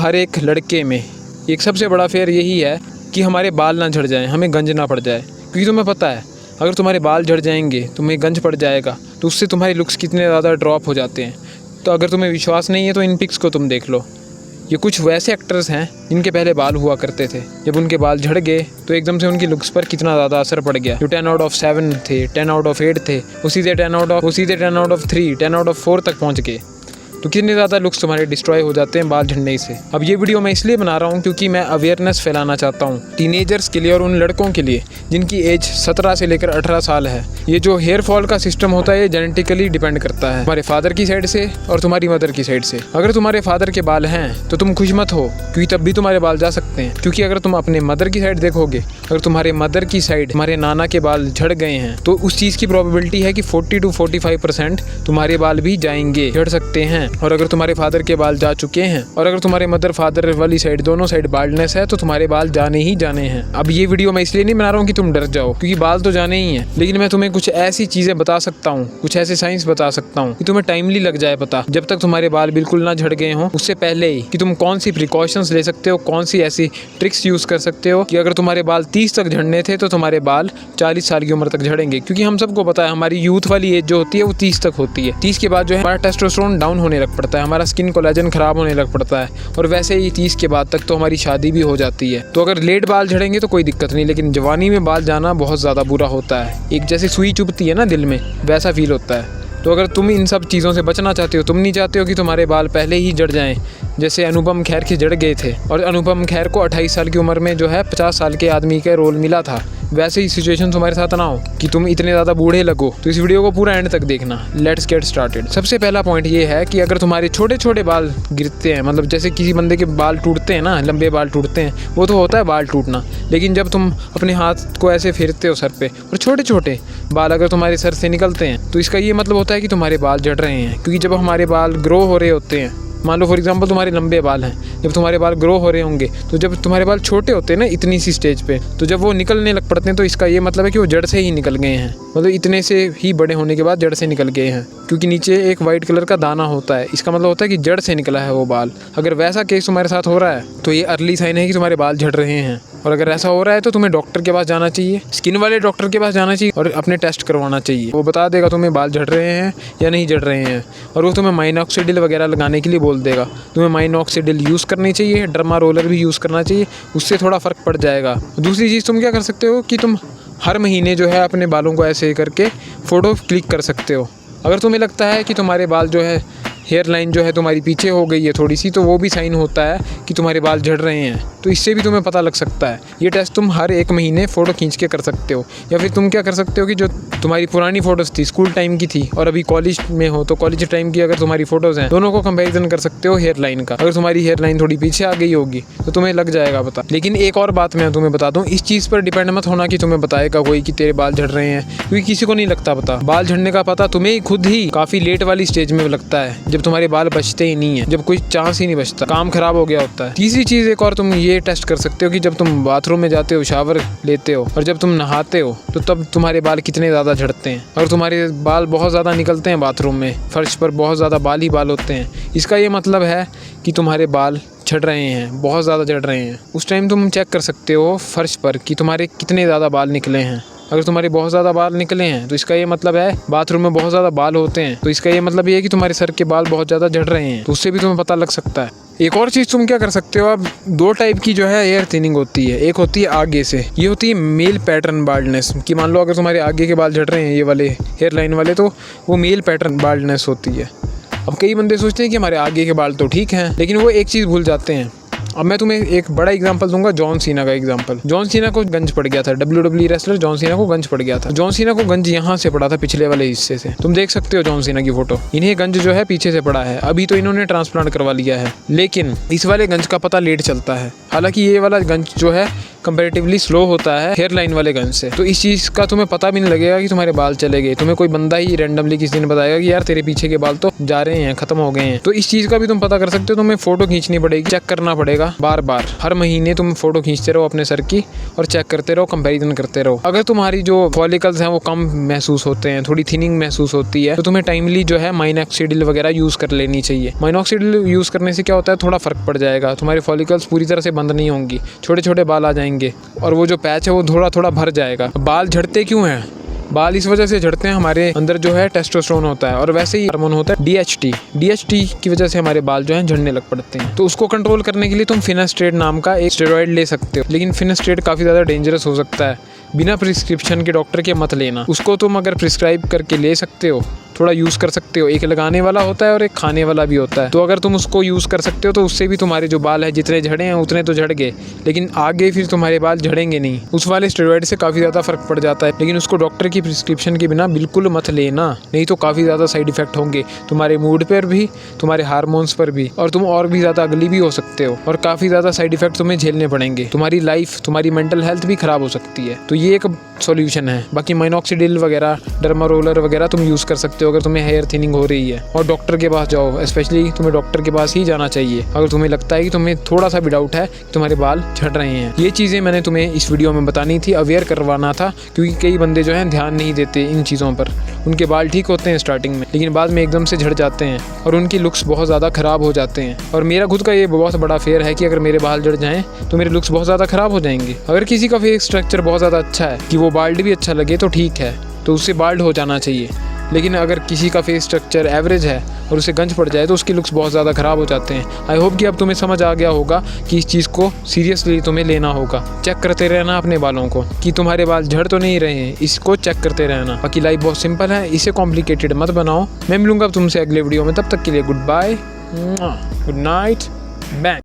हर एक लड़के में एक सबसे बड़ा फेयर यही है कि हमारे बाल ना झड़ जाएं, हमें गंज ना पड़ जाए। क्योंकि तुम्हें पता है अगर तुम्हारे बाल झड़ जाएंगे, तुम्हें गंज पड़ जाएगा, तो उससे तुम्हारे लुक्स कितने ज़्यादा ड्रॉप हो जाते हैं। तो अगर तुम्हें विश्वास नहीं है तो इन पिक्स को तुम देख लो। ये कुछ वैसे एक्टर्स हैं जिनके पहले बाल हुआ करते थे। जब उनके बाल झड़ गए तो एकदम से उनकी लुक्स पर कितना ज़्यादा असर पड़ गया। जो 10 आउट ऑफ 7 थे, 10 आउट ऑफ 8 थे, वो सीधे 10 आउट ऑफ 3, 10 आउट ऑफ 4 तक पहुँच गए। तो कितने ज़्यादा लुक्स तुम्हारे डिस्ट्रॉय हो जाते हैं बाल झड़ने से। अब ये वीडियो मैं इसलिए बना रहा हूँ क्योंकि मैं अवेयरनेस फैलाना चाहता हूँ टीनेजर्स के लिए और उन लड़कों के लिए जिनकी एज 17 से लेकर 18 साल है। ये जो हेयर फॉल का सिस्टम होता है ये जेनेटिकली डिपेंड करता है तुम्हारे फादर की साइड से और तुम्हारी मदर की साइड से। अगर तुम्हारे फादर के बाल हैं तो तुम खुश मत हो, क्योंकि तब भी तुम्हारे बाल जा सकते हैं। क्योंकि अगर तुम अपने मदर की साइड देखोगे, अगर तुम्हारे मदर की साइड तुम्हारे नाना के बाल झड़ गए हैं तो उस चीज़ की प्रोबेबिलिटी है कि 40 to 45% तुम्हारे बाल भी जाएंगे, झड़ सकते हैं। और अगर तुम्हारे फादर के बाल जा चुके हैं और अगर तुम्हारे मदर फादर वाली साइड दोनों साइड बाल्डनेस है तो तुम्हारे बाल जाने ही जाने हैं। अब ये वीडियो मैं इसलिए नहीं बना रहा हूँ कि तुम डर जाओ, क्योंकि बाल तो जाने ही हैं, लेकिन मैं तुम्हें कुछ ऐसी चीज़ें बता सकता हूँ, कुछ ऐसे साइंस बता सकता हूँ कि तुम्हें टाइमली लग जाए पता, जब तक तुम्हारे बाल बिल्कुल ना झड़ गए हों उससे पहले ही, कि तुम कौन सी प्रिकॉशंस ले सकते हो, कौन सी ऐसी ट्रिक्स यूज़ कर सकते हो कि अगर तुम्हारे बाल 30 तक झड़ने थे तो तुम्हारे बाल 40 साल की उम्र तक झड़ेंगे। क्योंकि हम सबको पता है हमारी यूथ वाली एज जो होती है वो 30 तक होती है। 30 के बाद जो है हमारा टेस्टोस्टेरोन डाउन होने लग पड़ता है, हमारा स्किन कोलेजन खराब होने लग पड़ता है, और वैसे ही 30 के बाद तक तो हमारी शादी भी हो जाती है। तो अगर लेट बाल झड़ेंगे तो कोई दिक्कत नहीं, लेकिन जवानी में बाल जाना बहुत ज़्यादा बुरा होता है। एक जैसे सुई चुभती है ना दिल में, वैसा फील होता है। तो अगर तुम इन सब चीज़ों से बचना चाहते हो, तुम नहीं चाहते हो कि तुम्हारे बाल पहले ही झड़ जाएं, जैसे अनुपम खेर के झड़ गए थे और अनुपम खेर को 28 साल की उम्र में जो है 50 साल के आदमी का रोल मिला था, वैसे ही सिचुएशन तुम्हारे साथ ना हो कि तुम इतने ज़्यादा बूढ़े लगो। तो इस वीडियो को पूरा एंड तक देखना। Let's get started. सबसे पहला पॉइंट ये है कि अगर तुम्हारे छोटे छोटे बाल गिरते हैं, मतलब जैसे किसी बंदे के बाल टूटते हैं ना, लंबे बाल टूटते हैं, वो तो होता है बाल टूटना, लेकिन जब तुम अपने हाथ को ऐसे फेरते हो सर पे और छोटे छोटे बाल अगर तुम्हारे सर से निकलते हैं तो इसका ये मतलब होता है कि तुम्हारे बाल झड़ रहे हैं। क्योंकि जब हमारे बाल ग्रो हो रहे होते हैं, मान लो फॉर एग्जांपल तुम्हारे लंबे बाल हैं, जब तुम्हारे बाल ग्रो हो रहे होंगे तो जब तुम्हारे बाल छोटे होते हैं ना इतनी सी स्टेज पे, तो जब वो निकलने लग पड़ते हैं तो इसका ये मतलब है कि वो जड़ से ही निकल गए हैं, मतलब इतने से ही बड़े होने के बाद जड़ से निकल गए हैं। क्योंकि नीचे एक वाइट कलर का दाना होता है, इसका मतलब होता है कि जड़ से निकला है वो बाल। अगर वैसा केस तुम्हारे साथ हो रहा है तो ये अर्ली साइन है कि तुम्हारे बाल झड़ रहे हैं। और अगर ऐसा हो रहा है तो तुम्हें डॉक्टर के पास जाना चाहिए, स्किन वाले डॉक्टर के पास जाना चाहिए और अपने टेस्ट करवाना चाहिए। वो बता देगा तुम्हें बाल झड़ रहे हैं या नहीं झड़ रहे हैं, और वो तुम्हें माइनॉक्सिडिल वगैरह लगाने के लिए बोल देगा। तुम्हें माइनॉक्सिडिल यूज़ करनी चाहिए, डर्मा रोलर भी यूज़ करना चाहिए, उससे थोड़ा फ़र्क पड़ जाएगा। दूसरी चीज़ तुम क्या कर सकते हो कि तुम हर महीने जो है अपने बालों को ऐसे करके फ़ोटो क्लिक कर सकते हो। अगर तुम्हें लगता है कि तुम्हारे बाल जो है हेयर लाइन जो है तुम्हारी पीछे हो गई है थोड़ी सी, तो वो भी साइन होता है कि तुम्हारे बाल झड़ रहे हैं, तो इससे भी तुम्हें पता लग सकता है। ये टेस्ट तुम हर एक महीने फ़ोटो खींच के कर सकते हो। या फिर तुम क्या कर सकते हो कि जो तुम्हारी पुरानी फ़ोटोज़ थी, स्कूल टाइम की थी और अभी कॉलेज में हो तो कॉलेज टाइम की अगर तुम्हारी फ़ोटोज़ हैं, दोनों को कंपैरिजन कर सकते हो हेयर लाइन का। अगर तुम्हारी हेयर लाइन थोड़ी पीछे आ गई होगी तो तुम्हें लग जाएगा पता। लेकिन एक और बात मैं तुम्हें बता दूँ, इस चीज़ पर डिपेंड मत होना कि तुम्हें बताएगा कोई कि तेरे बाल झड़ रहे हैं, क्योंकि किसी को नहीं लगता पता। बाल झड़ने का पता तुम्हें खुद ही काफ़ी लेट वाली स्टेज में लगता है, जब तुम्हारे बाल बचते ही नहीं है, जब कोई चांस ही नहीं बचता, काम खराब हो गया होता है। तीसरी चीज़ एक और तुम ये टेस्ट कर सकते हो कि जब तुम बाथरूम में जाते हो, शावर लेते हो और जब तुम नहाते हो तो तब तुम्हारे बाल कितने ज़्यादा झड़ते हैं। और तुम्हारे बाल बहुत ज़्यादा निकलते हैं बाथरूम में, फर्श पर बहुत ज़्यादा बाल ही बाल होते हैं, इसका ये मतलब है कि तुम्हारे बाल झड़ रहे हैं, बहुत ज़्यादा झड़ रहे हैं। उस टाइम तुम चेक कर सकते हो फर्श पर कि तुम्हारे कितने ज़्यादा बाल निकले हैं। अगर तुम्हारे बहुत ज़्यादा बाल निकले हैं तो इसका ये मतलब है, बाथरूम में बहुत ज़्यादा बाल होते हैं तो इसका ये मतलब ये है कि तुम्हारे सर के बाल बहुत ज़्यादा झड़ रहे हैं, तो उससे भी तुम्हें पता लग सकता है। एक और चीज़ तुम क्या कर सकते हो, अब 2 टाइप की जो है हेयर थिनिंग होती है। एक होती है आगे से, ये होती है मेल पैटर्न बाल्डनेस, कि मान लो अगर तुम्हारे आगे के बाल झड़ रहे हैं ये वाले हेयर लाइन वाले, तो वो मेल पैटर्न बाल्डनेस होती है। अब कई बंदे सोचते हैं कि हमारे आगे के बाल तो ठीक हैं, लेकिन वो एक चीज़ भूल जाते हैं। अब मैं तुम्हें एक बड़ा एग्जांपल दूंगा, जॉन सीना का एग्जांपल। जॉन सीना को गंज पड़ गया था, WWE रेसलर जॉन सीना को गंज पड़ गया था। जॉन सीना को गंज यहाँ से पड़ा था, पिछले वाले हिस्से से। तुम देख सकते हो जॉन सीना की फोटो, इन्हें गंज जो है पीछे से पड़ा है। अभी तो इन्होंने ट्रांसप्लांट करवा लिया है, लेकिन इस वाले गंज का पता लेट चलता है। हालांकि ये वाला गंज जो है कंपैरेटिवली स्लो होता है हेयर लाइन वाले गंज से। तो इस चीज़ का तुम्हें पता भी नहीं लगेगा कि तुम्हारे बाल चले गए। तुम्हें कोई बंदा ही रैंडमली किसी दिन बताएगा कि यार तेरे पीछे के बाल तो जा रहे हैं, खत्म हो गए हैं। तो इस चीज़ का भी तुम पता कर सकते हो। तुम्हें फोटो खींचनी पड़ेगी, चेक करना पड़ेगा बार बार। हर महीने तुम फोटो खींचते रहो अपने सर की और चेक करते रहो, कंपेरिजन करते रहो। अगर तुम्हारी जो फॉलिकल्स हैं वो कम महसूस होते हैं, थोड़ी थिनिंग महसूस होती है, तो तुम्हें टाइमली जो है माइनॉक्सिडिल वगैरह यूज़ कर लेनी चाहिए। माइनॉक्सिडिल यूज़ करने से क्या होता है, थोड़ा फर्क पड़ जाएगा। तुम्हारी फॉलिकल्स पूरी तरह से बंद नहीं होंगी, छोटे छोटे बाल आ जाएंगे और वो जो पैच है वो थोड़ा थोड़ा भर जाएगा। बाल झड़ते क्यों हैं? बाल इस वजह से झड़ते हैं, हमारे अंदर जो है टेस्टोस्टेरोन होता है और वैसे ही हार्मोन होता है DHT की वजह से हमारे बाल जो हैं झड़ने लग पड़ते हैं। तो उसको कंट्रोल करने के लिए तुम फिनास्ट्रेट नाम का एक स्टेरॉइड ले सकते हो, लेकिन फिनास्ट्रेट काफ़ी ज़्यादा डेंजरस हो सकता है। बिना प्रिस्क्रिप्शन के डॉक्टर के मत लेना। उसको तुम अगर प्रिस्क्राइब करके ले सकते हो, थोड़ा यूज़ कर सकते हो। एक लगाने वाला होता है और एक खाने वाला भी होता है। तो अगर तुम उसको यूज़ कर सकते हो तो उससे भी तुम्हारे जो बाल है जितने झड़े हैं उतने तो झड़ गए, लेकिन आगे फिर तुम्हारे बाल झड़ेंगे नहीं। उस वाले स्टेरॉइड से काफ़ी ज़्यादा फर्क पड़ जाता है, लेकिन उसको डॉक्टर की प्रिस्क्रिप्शन के बिना बिल्कुल मत लेना, नहीं तो काफ़ी ज़्यादा साइड इफेक्ट होंगे तुम्हारे मूड पर भी, तुम्हारे हार्मोन्स पर भी, और तुम और भी ज़्यादा अगली भी हो सकते हो और काफ़ी ज़्यादा साइड इफेक्ट तुम्हें झेलने पड़ेंगे। तुम्हारी लाइफ, तुम्हारी मेंटल हेल्थ भी ख़राब हो सकती है। तो ये एक सॉल्यूशन है। बाकी माइनॉक्सिडिल वगैरह, डर्मा रोलर वगैरह तुम यूज़ कर सकते हो अगर तुम्हें हेयर थिनिंग हो रही है, और डॉक्टर के पास जाओ। स्पेशली तुम्हें डॉक्टर के पास ही जाना चाहिए अगर तुम्हें लगता है कि तुम्हें थोड़ा सा भी डाउट है कि तुम्हारे बाल झड़ रहे हैं। ये चीज़ें मैंने तुम्हें इस वीडियो में बतानी थी, अवेयर करवाना था, क्योंकि कई बंदे जो हैं ध्यान नहीं देते इन चीज़ों पर। उनके बाल ठीक होते हैं स्टार्टिंग में, लेकिन बाद में एकदम से झड़ जाते हैं और उनकी लुक्स बहुत ज़्यादा ख़राब हो जाते हैं। और मेरा खुद का ये बहुत बड़ा फेयर है कि अगर मेरे बाल झड़ जाएँ तो मेरे लुक्स बहुत ज़्यादा ख़राब हो जाएंगे। अगर किसी का फेस स्ट्रक्चर बहुत ज़्यादा अच्छा है कि वो बाल्ड भी अच्छा लगे तो ठीक है, तो उससे बाल्ड हो जाना चाहिए। लेकिन अगर किसी का फेस स्ट्रक्चर एवरेज है और उसे गंज पड़ जाए तो उसके लुक्स बहुत ज़्यादा ख़राब हो जाते हैं। आई होप कि अब तुम्हें समझ आ गया होगा कि इस चीज़ को सीरियसली तुम्हें लेना होगा। चेक करते रहना अपने बालों को कि तुम्हारे बाल झड़ तो नहीं रहे हैं, इसको चेक करते रहना। बाकी लाइफ बहुत सिंपल है, इसे कॉम्प्लिकेटेड मत बनाओ। मैं मिलूंगा तुमसे अगले वीडियो में, तब तक के लिए good bye, good night, bang.